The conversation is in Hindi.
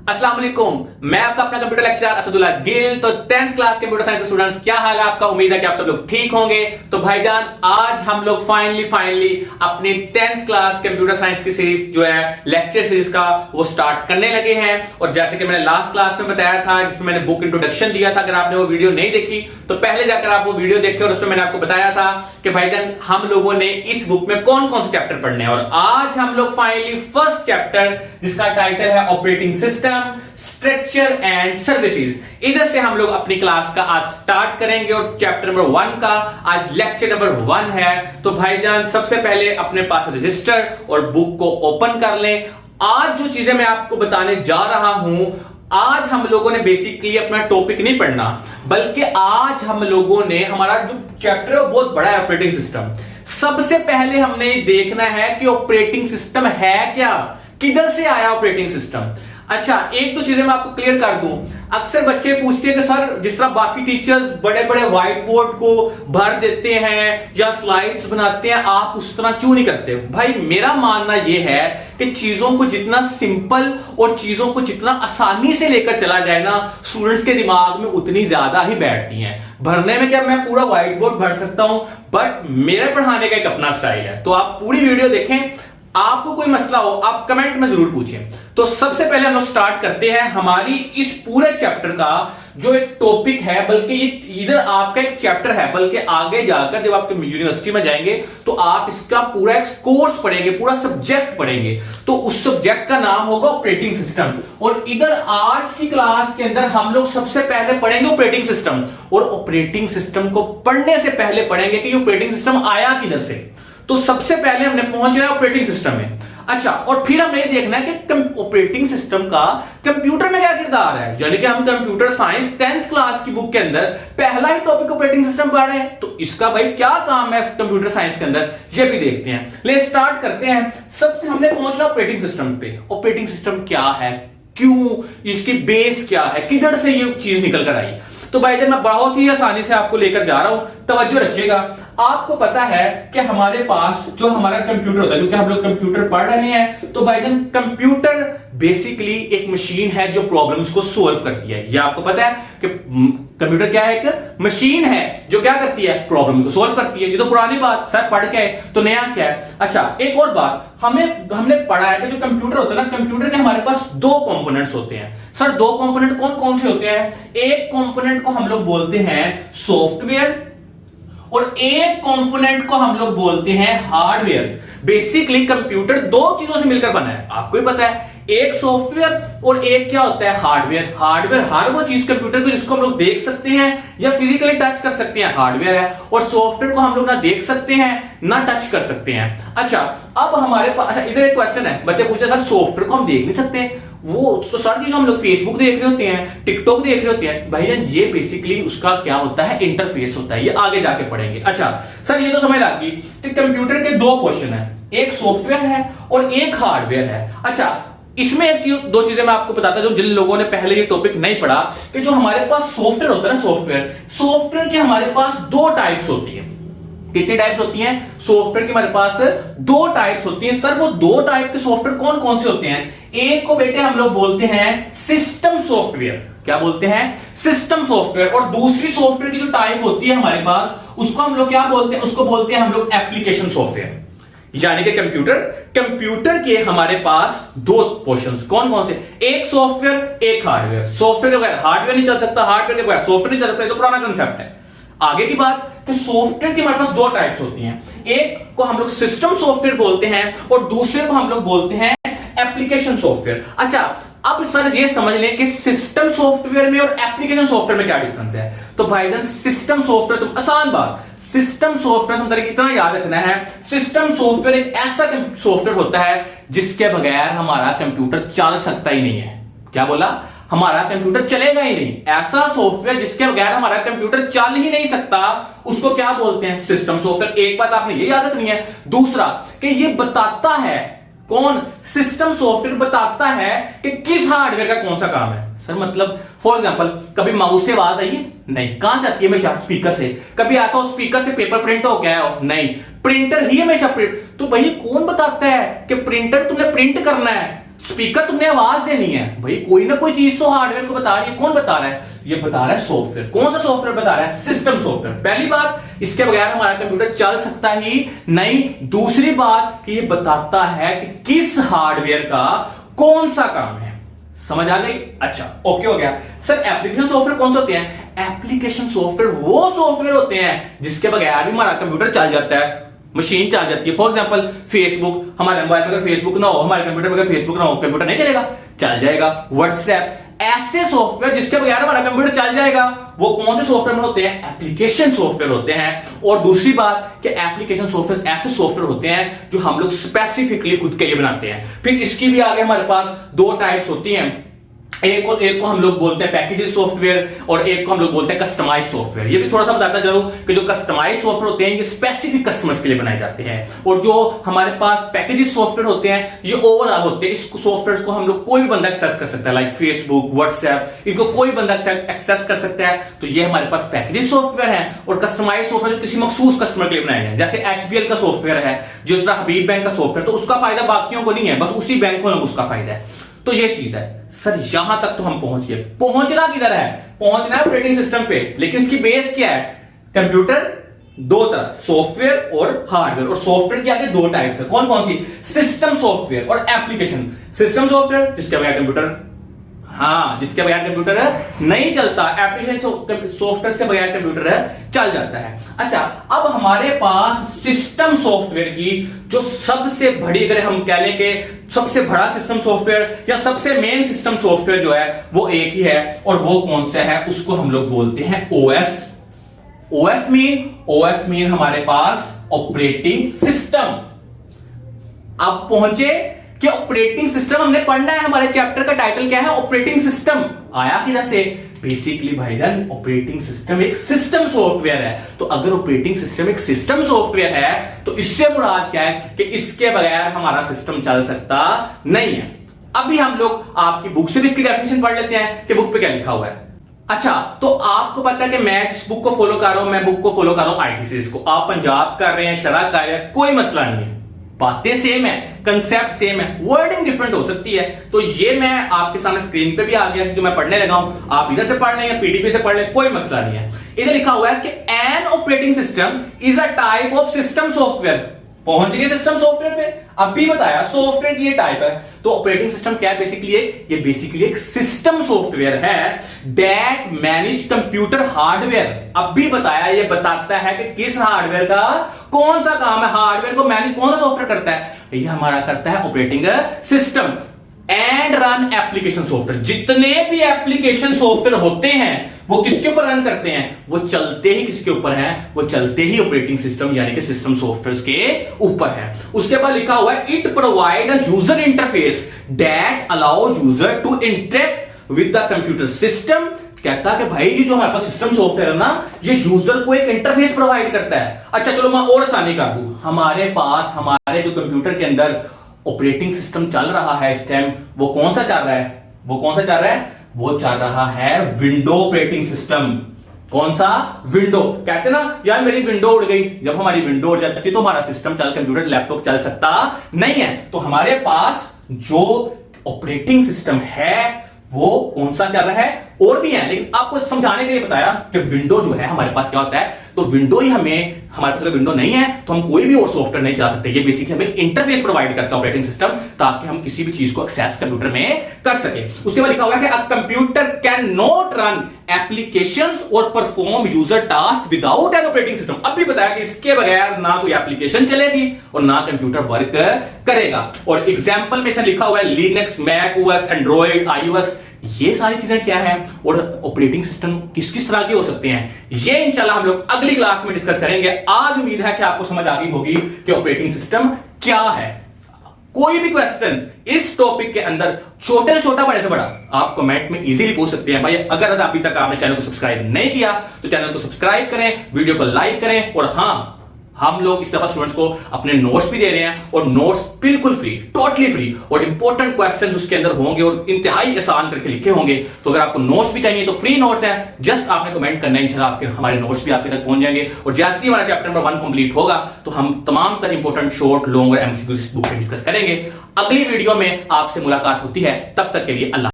अस्सलाम वालेकुम, मैं आपका अपना कंप्यूटर लेक्चरर असदुल्ला गिल। तो 10th क्लास कंप्यूटर साइंस के स्टूडेंट्स, क्या हाल है आपका? उम्मीद है कि आप सब लोग ठीक होंगे। तो भाईजान, आज हम लोग फाइनली अपनी 10th क्लास कंप्यूटर साइंस की सीरीज जो है लेक्चर सीरीज का वो स्टार्ट करने लगे हैं। और जैसे कि मैंने लास्ट क्लास में बताया था, जिसमें मैंने बुक इंट्रोडक्शन दिया था, अगर आपने वो वीडियो नहीं देखी तो पहले जाकर आप वो वीडियो देखें। और उसमें मैंने आपको बताया था कि भाईजान हम लोगों ने इस बुक में कौन कौन से चैप्टर पढ़ने हैं। और आज हम लोग फाइनली फर्स्ट चैप्टर, जिसका टाइटल है operating system, structure and services, इधर से हम लोग अपनी क्लास का आज स्टार्ट करेंगे। और चैप्टर नंबर 1 का आज लेक्चर नंबर 1 है। तो भाईजान, सबसे पहले अपने पास रजिस्टर और बुक को ओपन कर लें। आज जो चीजें मैं आपको बताने जा रहा हूं, आज हम लोगों ने बेसिकली अपना टॉपिक नहीं पढ़ना, बल्कि आज हम लोगों ने, हमारा जो चैप्टर है वो बहुत बड़ा है, ऑपरेटिंग सिस्टम। सबसे पहले हमने देखना है कि ऑपरेटिंग सिस्टम है क्या, किधर से आया ऑपरेटिंग सिस्टम। अच्छा, एक तो चीजें मैं आपको क्लियर कर दूं। अक्सर बच्चे पूछते हैं कि सर, जिस तरह बाकी टीचर्स बड़े बड़े व्हाइट बोर्ड को भर देते हैं या स्लाइड्स बनाते हैं, आप उस तरह क्यों नहीं करते? भाई, मेरा मानना यह है कि चीजों को जितना सिंपल और चीजों को जितना आसानी से लेकर चला जाए ना, स्टूडेंट्स के दिमाग में उतनी ज्यादा ही बैठती हैं। भरने में क्या मैं पूरा व्हाइट बोर्ड भर सकता हूं, बट मेरे पढ़ाने का एक अपना स्टाइल है। तो आप पूरी वीडियो देखें। आपको कोई मसला हो आप कमेंट में जरूर पूछें। तो सबसे पहले हम लोग स्टार्ट करते हैं हमारी इस पूरे चैप्टर का जो एक टॉपिक है, बल्कि ये इधर आपका एक चैप्टर है, बल्कि आगे जाकर जब आप यूनिवर्सिटी में जाएंगे तो आप इसका पूरा एक कोर्स पढ़ेंगे, पूरा सब्जेक्ट पढ़ेंगे। तो उस सब्जेक्ट का नाम होगा ऑपरेटिंग सिस्टम। और इधर आज की क्लास के अंदर हम लोग सबसे पहले पढ़ेंगे ऑपरेटिंग सिस्टम। और ऑपरेटिंग सिस्टम को पढ़ने से पहले पढ़ेंगे कि ऑपरेटिंग सिस्टम आया किधर से। तो सबसे पहले हमने पहुंच रहा है ऑपरेटिंग सिस्टम में। अच्छा, और फिर हमने ये देखना है कि ऑपरेटिंग सिस्टम का कंप्यूटर में क्या किरदार है। यानी कि हम कंप्यूटर साइंस 10th क्लास की बुक के अंदर पहला ही टॉपिक ऑपरेटिंग सिस्टम पढ़ रहे हैं। तो इसका भाई क्या काम है कंप्यूटर साइंस के अंदर, ये भी देखते हैं। ले स्टार्ट करते हैं। सबसे हमने पहुंचना ऑपरेटिंग सिस्टम पे। ऑपरेटिंग सिस्टम क्या है, क्यों, इसकी बेस क्या है, किधर से ये चीज निकल कर आई। तो भाई, मैं बहुत ही आसानी से आपको लेकर जा रहा हूं, तवज्जो रखिएगा। आपको पता है कि हमारे पास जो हमारा कंप्यूटर होता है, क्योंकि हम लोग कंप्यूटर पढ़ रहे हैं, तो भाई जान, कंप्यूटर बेसिकली एक मशीन है जो प्रॉब्लम्स को सोल्व करती है। ये आपको पता है कि कंप्यूटर क्या है, एक मशीन है जो क्या करती है, प्रॉब्लम को सोल्व करती है। ये तो पुरानी बात, सर पढ़ के आए, तो नया क्या है। अच्छा, एक और बात हमने पढ़ा है कि जो कंप्यूटर होता है ना, कंप्यूटर के हमारे पास दो कंपोनेंट्स होते हैं। सर, दो कंपोनेंट कौन कौन से होते हैं? एक कंपोनेंट को हम लोग बोलते हैं सॉफ्टवेयर और एक कंपोनेंट को हम लोग बोलते हैं हार्डवेयर। बेसिकली कंप्यूटर दो चीजों से मिलकर बना है, आपको ही पता है, एक सॉफ्टवेयर और एक क्या होता है, हार्डवेयर। हार्डवेयर हर वो चीज कंप्यूटर को जिसको हम लोग देख सकते हैं या फिजिकली टच कर सकते हैं, हार्डवेयर है। और सॉफ्टवेयर को हम लोग ना देख सकते हैं ना टच कर सकते हैं। अच्छा, अब हमारे पास, अच्छा इधर एक क्वेश्चन है, बच्चे पूछते हैं सर सॉफ्टवेयर को हम देख नहीं सकते, वो तो सर जी जो हम लोग फेसबुक देख रहे होते हैं, टिकटॉक देख रहे होते हैं, भाईजान ये बेसिकली उसका क्या होता है, इंटरफेस होता है। ये आगे जाके पढ़ेंगे। अच्छा सर, ये तो समझ आ गई कि कंप्यूटर के दो पोर्शन है, एक सॉफ्टवेयर है और एक हार्डवेयर है। अच्छा, इसमें एक चीज, दो चीजें मैं आपको बताता हूं, जिन लोगों ने पहले ये टॉपिक नहीं पढ़ा, कि जो हमारे पास सॉफ्टवेयर होता है ना, सॉफ्टवेयर के हमारे पास दो टाइप्स होती है। कितनी टाइप्स होती हैं? सॉफ्टवेयर की हमारे पास दो टाइप्स होती हैं। सर, वो दो टाइप के सॉफ्टवेयर कौन कौन से होते हैं? एक को बेटे हम लोग बोलते हैं सिस्टम सॉफ्टवेयर। क्या बोलते हैं? System software. और दूसरी सॉफ्टवेयर की जो टाइप होती है हमारे पास, उसको हम लोग क्या बोलते हैं? उसको बोलते हैं हम लोग एप्लीकेशन सॉफ्टवेयर। यानी कि कंप्यूटर के हमारे पास दो पोर्शंस कौन कौन से? एक सॉफ्टवेयर, एक हार्डवेयर। सॉफ्टवेयर के बगैर हार्डवेयर नहीं चल सकता, हार्डवेयर के बगैर सॉफ्टवेयर नहीं चल सकता। ये तो पुराना कंसेप्ट है। आगे की बात कि सॉफ्टवेयर की हमारे पास दो टाइप्स होती हैं, एक को हम लोग सिस्टम सॉफ्टवेयर बोलते हैं और दूसरे को हम लोग बोलते हैं एप्लीकेशन सॉफ्टवेयर। अच्छा, अब सर ये समझ लें कि सिस्टम सॉफ्टवेयर में और एप्लीकेशन सॉफ्टवेयर में क्या डिफरेंस है। तो भाईजान, सिस्टम सॉफ्टवेयर, तो आसान बात, सिस्टम सॉफ्टवेयर हम तरीके इतना याद रखना है, सिस्टम सॉफ्टवेयर एक ऐसा सॉफ्टवेयर होता है जिसके बगैर हमारा कंप्यूटर चल सकता ही नहीं है। क्या बोला? हमारा कंप्यूटर चलेगा ही नहीं। ऐसा सॉफ्टवेयर जिसके बगैर हमारा कंप्यूटर चल ही नहीं सकता, उसको क्या बोलते हैं? System software. एक बात आपने ये याद रखनी है। दूसरा कि ये बताता है, कौन? सिस्टम सॉफ्टवेयर बताता है कि किस हार्डवेयर का कौन सा काम है। सर मतलब फॉर एग्जांपल, कभी माउस से आवाज आई है? नहीं। कहां से आती है? हमेशा स्पीकर से। कभी ऐसा स्पीकर से पेपर प्रिंट हो गया हो? नहीं, प्रिंटर ही हमेशा प्रिंट। तो भाई कौन बताता है कि प्रिंटर तुमने प्रिंट करना है? स्पीकर तुमने आवाज देनी है भाई, कोई ना कोई चीज तो हार्डवेयर को बता रही है। कौन बता रहा है? ये बता रहा है सॉफ्टवेयर। कौन सा सॉफ्टवेयर बता रहा है? System software. पहली बात, इसके बगैर हमारा कंप्यूटर चल सकता ही नहीं। दूसरी बात कि ये बताता है कि किस हार्डवेयर का कौन सा काम है। समझ आ गई? अच्छा, ओके हो गया। सर एप्लीकेशन सॉफ्टवेयर कौन से होते हैं? एप्लीकेशन सॉफ्टवेयर वो सॉफ्टवेयर होते हैं जिसके बगैर भी हमारा कंप्यूटर चल जाता है, मशीन चल जाती है। फॉर एग्जांपल फेसबुक, हमारे मोबाइल में अगर फेसबुक ना हो, हमारे कंप्यूटर में अगर फेसबुक ना हो, कंप्यूटर नहीं चलेगा? चल जाएगा। व्हाट्सएप, ऐसे सॉफ्टवेयर जिसके बगैर हमारा कंप्यूटर चल जाएगा, वो कौन से सॉफ्टवेयर होते हैं? एप्लीकेशन सॉफ्टवेयर होते हैं। और दूसरी बात कि एप्लीकेशन सॉफ्टवेयर ऐसे सॉफ्टवेयर होते हैं जो हम लोग स्पेसिफिकली खुद के लिए बनाते हैं। फिर इसकी भी आगे हमारे पास दो टाइप्स होती हैं, एक को हम लोग बोलते हैं पैकेजेस सॉफ्टवेयर और एक को हम लोग बोलते हैं कस्टमाइज सॉफ्टवेयर। ये भी थोड़ा सा बताता चलूं कि जो कस्टमाइज सॉफ्टवेयर होते हैं ये स्पेसिफिक कस्टमर्स के लिए बनाए जाते हैं, और जो हमारे पास पैकेजेस सॉफ्टवेयर होते हैं ये ओवरऑल होते हैं। इस सॉफ्टवेयर को हम लोग कोई भी बंदा एक्सेस कर सकता है, लाइक फेसबुक, व्हाट्सएप, इनको कोई बंदा एक्सेस कर सकता है। तो ये हमारे पास पैकेजेस सॉफ्टवेयर है। और कस्टमाइज सॉफ्टवेयर किसी मखसूस कस्टमर के लिए बनाए गए, जैसे HBL का सॉफ्टवेयर है, जिस तरह हबीब बैंक का सॉफ्टवेयर, तो उसका फायदा बाकियों को नहीं है, बस उसी बैंक को उसका फायदा है। तो ये चीज है। सर यहां तक तो हम पहुंच गए। पहुंचना किधर है? पहुंचना है ऑपरेटिंग सिस्टम पे। लेकिन इसकी बेस क्या है? कंप्यूटर दो तरह, सॉफ्टवेयर और हार्डवेयर। और सॉफ्टवेयर के आगे दो टाइप्स है। कौन कौन सी? सिस्टम सॉफ्टवेयर और एप्लीकेशन। सिस्टम सॉफ्टवेयर जिसके बगैर कंप्यूटर, हाँ, जिसके बगैर कंप्यूटर नहीं चलता। एप्लीकेशन सॉफ्टवेयर के बगैर कंप्यूटर चल जाता है। अच्छा, अब हमारे पास सिस्टम सॉफ्टवेयर की जो सबसे बड़ी, अगर हम कह लें कि सबसे बड़ा सिस्टम सॉफ्टवेयर या सबसे मेन सिस्टम सॉफ्टवेयर जो है वो एक ही है, और वो कौन सा है? उसको हम लोग बोलते हैं ओएस। ओएस मीन हमारे पास ऑपरेटिंग सिस्टम। अब पहुंचे कि ऑपरेटिंग सिस्टम हमने पढ़ना है। हमारे चैप्टर का टाइटल क्या है? Operating system. आया किधर से? बेसिकली भाईजान ऑपरेटिंग सिस्टम एक सिस्टम सॉफ्टवेयर है। तो अगर ऑपरेटिंग सिस्टम एक सिस्टम सॉफ्टवेयर है तो इससे मुराद क्या है कि इसके बगैर हमारा सिस्टम चल सकता नहीं है। अभी हम लोग आपकी बुक से भी इसकी डेफिनेशन पढ़ लेते हैं कि बुक पे क्या लिखा हुआ है। अच्छा, तो आपको पता है कि मैं जिस बुक को फॉलो कर रहा हूं, मैं बुक को फॉलो कर रहा हूं आईटी सीरीज को। आप पंजाब कर रहे हैं, शरह कर रहे हैं, कोई मसला नहीं है, बातें सेम है, कंसेप्ट सेम है, वर्डिंग डिफरेंट हो सकती है। तो ये मैं आपके सामने स्क्रीन पे भी आ गया कि जो मैं पढ़ने लगा हूं, आप इधर से पढ़ लें या पीडीपी से पढ़ लें, कोई मसला नहीं है। इधर लिखा हुआ है कि N operating system is a type of system software. पहुंच गए सिस्टम सॉफ्टवेयर पे। अब भी बताया सॉफ्टवेयर की ये टाइप है। तो ऑपरेटिंग सिस्टम क्या है? बेसिकली ये बेसिकली एक सिस्टम सॉफ्टवेयर है दैट मैनेज कंप्यूटर हार्डवेयर। अब भी बताया, ये बताता है कि किस हार्डवेयर का कौन सा काम है। हार्डवेयर को मैनेज कौन सा सॉफ्टवेयर करता है? ये हमारा करता है operating system. And run application software. जितने भी एप्लीकेशन सॉफ्टवेयर होते हैं वो किसके ऊपर रन करते हैं? वो चलते ही किसके ऊपर हैं? वो चलते ही ऑपरेटिंग सिस्टम यानी कि सिस्टम सॉफ्टवेयर के ऊपर है। उसके बाद लिखा हुआ है it provide a user interface that allow user to interact with the computer system. कहता है कि भाई ये जो हमारे पास सिस्टम सॉफ्टवेयर है ना, ये यूजर को एक इंटरफेस प्रोवाइड करता है। अच्छा चलो मैं और आसानी कर दूं, हमारे पास हमारे जो कंप्यूटर के अंदर ऑपरेटिंग सिस्टम चल रहा है इस टाइम, वो कौन सा चल रहा है? वो कौन सा चल रहा है? वो चल रहा है विंडो ऑपरेटिंग सिस्टम। कौन सा? विंडो। कहते ना यार मेरी विंडो उड़ गई। जब हमारी विंडो उड़ जाती है तो हमारा सिस्टम चल, कंप्यूटर लैपटॉप चल सकता नहीं है। तो हमारे पास जो ऑपरेटिंग सिस्टम है वो कौन सा चल रहा है? और भी है, लेकिन आपको समझाने के लिए बताया कि विंडो जो है हमारे पास क्या होता है। तो विंडो ही हमें, हमारे पास अगर विंडो नहीं है तो हम कोई भी और सॉफ्टवेयर नहीं चला सकते। ये बेसिकली हमें इंटरफेस प्रोवाइड करता है ऑपरेटिंग सिस्टम, ताकि हम किसी भी चीज को एक्सेस कंप्यूटर में कर सके। उसके बाद लिखा हुआ है कि a computer can not run applications और perform user task without an operating system. अब भी बताया कि इसके बगैर ना कोई एप्लीकेशन चलेगी और ना कंप्यूटर वर्क करेगा। और एग्जाम्पल में से लिखा हुआ है Linux, Mac OS, Android, iOS. ये सारी चीजें क्या है और ऑपरेटिंग सिस्टम किस किस तरह के हो सकते हैं, ये इंशाल्लाह हम लोग अगली क्लास में डिस्कस करेंगे। आज उम्मीद है कि आपको समझ आ गई होगी कि ऑपरेटिंग सिस्टम क्या है। कोई भी क्वेश्चन इस टॉपिक के अंदर, छोटे से छोटा बड़े से बड़ा, आप कमेंट में इजीली पूछ सकते हैं। भाई अगर अभी तक आपने चैनल को सब्सक्राइब नहीं किया तो चैनल को सब्सक्राइब करें, वीडियो को लाइक करें, और हां हम लोग इस दफा स्टूडेंट्स को अपने नोट्स भी दे रहे हैं और नोट्स बिल्कुल फ्री, टोटली फ्री, और इंपॉर्टेंट क्वेश्चंस उसके अंदर होंगे और इंतहाई आसान करके लिखे होंगे। तो अगर आपको नोट्स भी चाहिए तो फ्री नोट्स है, जस्ट आपने कमेंट करना है, इंशाल्लाह आपके हमारे नोट्स भी आपके तक पहुंच जाएंगे। और जैसे ही हमारा चैप्टर नंबर 1 कंप्लीट होगा तो हम तमाम तर इंपॉर्टेंट शॉर्ट, लॉन्ग और एमसीक्यू बुक से डिस्कस करेंगे। अगली वीडियो में आपसे मुलाकात होती है, तब तक के लिए अल्लाह।